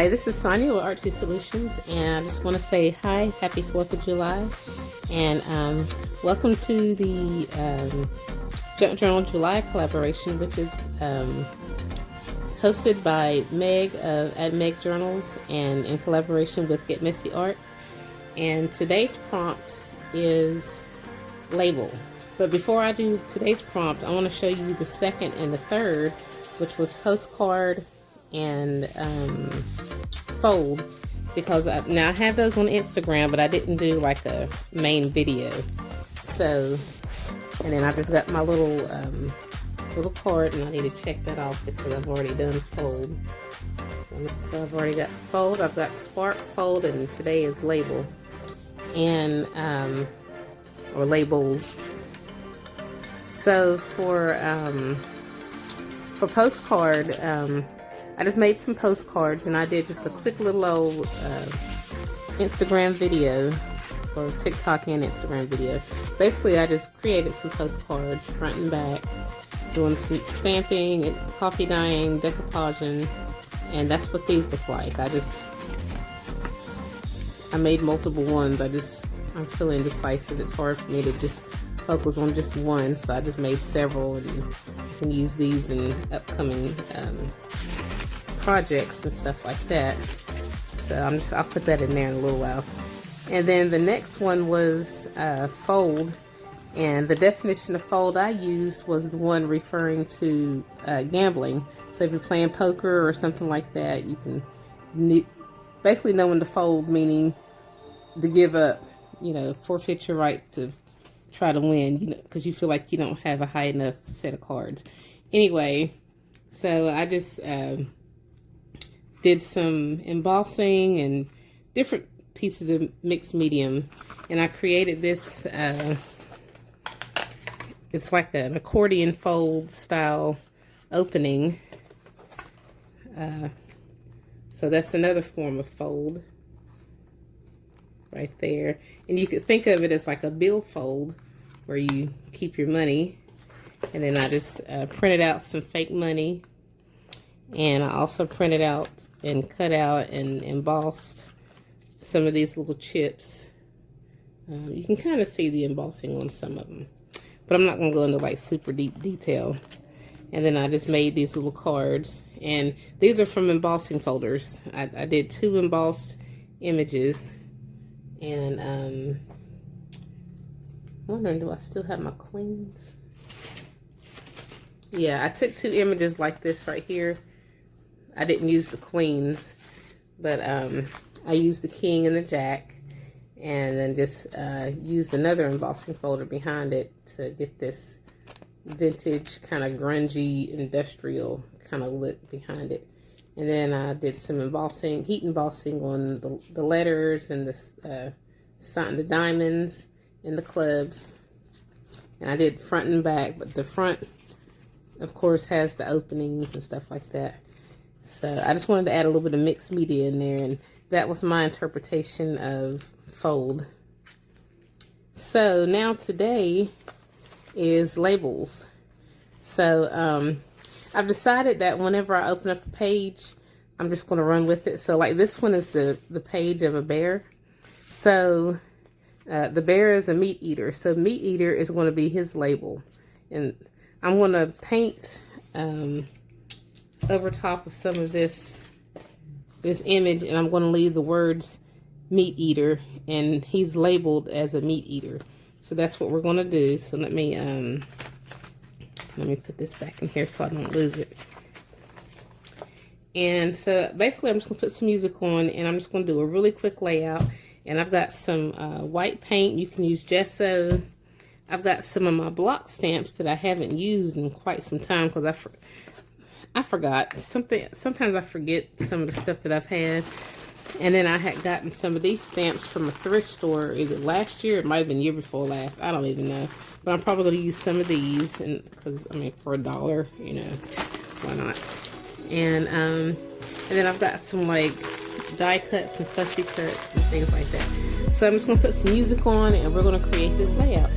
Hi, this is Sonia with Artsy Solutions, and I just want to say hi, happy 4th of July, and welcome to the Junk Journal July collaboration, which is hosted by Meg at Meg Journals and in collaboration with Get Messy Art. And today's prompt is label. But before I do today's prompt, I want to show you the second and the third, which was postcard and fold, because I have those on Instagram, but I didn't do like a main video. So, and then I just got my little card, and I need to check that off because I've already done fold. So I've already got fold, I've got spark, fold, and today is label, and or labels. So for postcard, I just made some postcards, and I did just a quick little old Instagram video, or TikTok and Instagram video. Basically, I just created some postcards front and back, doing some stamping, and coffee dyeing, decoupaging, and that's what these look like. I made multiple ones. I'm so indecisive. It's hard for me to just focus on just one, so I just made several, and you can use these in upcoming projects and stuff like that. So I'll put that in there in a little while. And then the next one was fold, and the definition of fold I used was the one referring to gambling. So if you're playing poker or something like that, you can basically know when to fold, meaning to give up, forfeit your right to try to win, because you feel like you don't have a high enough set of cards. Anyway, so I just did some embossing and different pieces of mixed medium, and I created this, it's like an accordion fold style opening. So that's another form of fold right there. And you could think of it as like a billfold where you keep your money. And then I just printed out some fake money, and I also printed out and cut out and embossed some of these little chips. You can kind of see the embossing on some of them, but I'm not going to go into like super deep detail. And then I just made these little cards, and these are from embossing folders. I did 2 embossed images, and I'm wondering, do I still have my queens? Yeah, I took 2 images like this right here. I didn't use the queens, but I used the king and the jack, and then just used another embossing folder behind it to get this vintage kind of grungy industrial kind of look behind it. And then I did some embossing, heat embossing on the letters and the diamonds and the clubs. And I did front and back, but the front, of course, has the openings and stuff like that. So I just wanted to add a little bit of mixed media in there, and that was my interpretation of fold. So now today is labels. So I've decided that whenever I open up a page, I'm just going to run with it. So like this one is the page of a bear. So the bear is a meat eater. So meat eater is going to be his label. And I'm going to paint over top of some of this image, and I'm going to leave the words meat eater, and he's labeled as a meat eater. So that's what we're going to do. So let me put this back in here so I don't lose it. And so basically I'm just going to put some music on, and I'm just going to do a really quick layout. And I've got some white paint. You can use gesso. I've got some of my block stamps that I haven't used in quite some time because I forgot something. Sometimes I forget some of the stuff that I've had. And then I had gotten some of these stamps from a thrift store either last year, it might have been year before last, I don't even know. But I'm probably going to use some of these, and because for $1, why not? And then I've got some like die cuts and fussy cuts and things like that. So I'm just going to put some music on, and we're going to create this layout.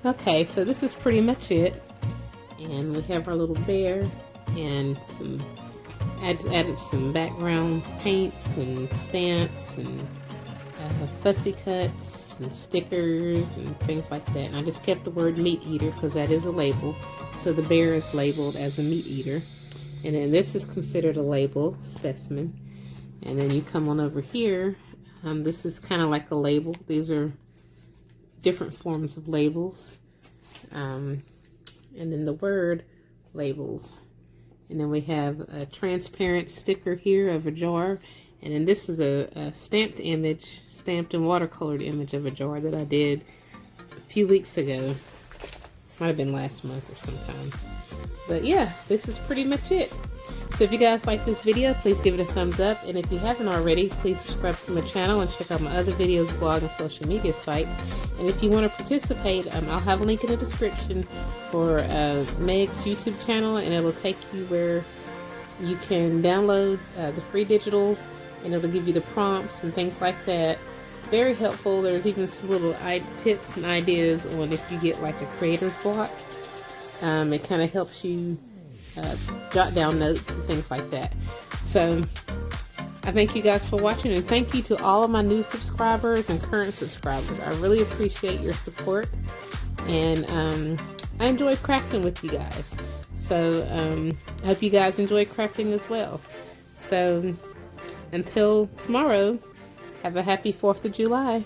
Okay, so this is pretty much it. And we have our little bear and some, I just added some background paints and stamps and fussy cuts and stickers and things like that. And I just kept the word meat eater because that is a label. So the bear is labeled as a meat eater. And then this is considered a label specimen. And then you come on over here. This is kind of like a label. These are different forms of labels. And then the word labels. And then we have a transparent sticker here of a jar. And then this is a stamped image, stamped and watercolored image of a jar that I did a few weeks ago. Might have been last month or sometime. But yeah, this is pretty much it. So if you guys like this video, please give it a thumbs up. And if you haven't already, please subscribe to my channel and check out my other videos, blog, and social media sites. And if you want to participate, I'll have a link in the description for Meg's YouTube channel, and it'll take you where you can download the free digitals, and it'll give you the prompts and things like that. Very helpful. There's even some little tips and ideas on if you get like a creator's block. It kind of helps you jot down notes and things like that. So I thank you guys for watching, and thank you to all of my new subscribers and current subscribers. I really appreciate your support, and I enjoy crafting with you guys. So I hope you guys enjoy crafting as well. So until tomorrow, have a happy 4th of July.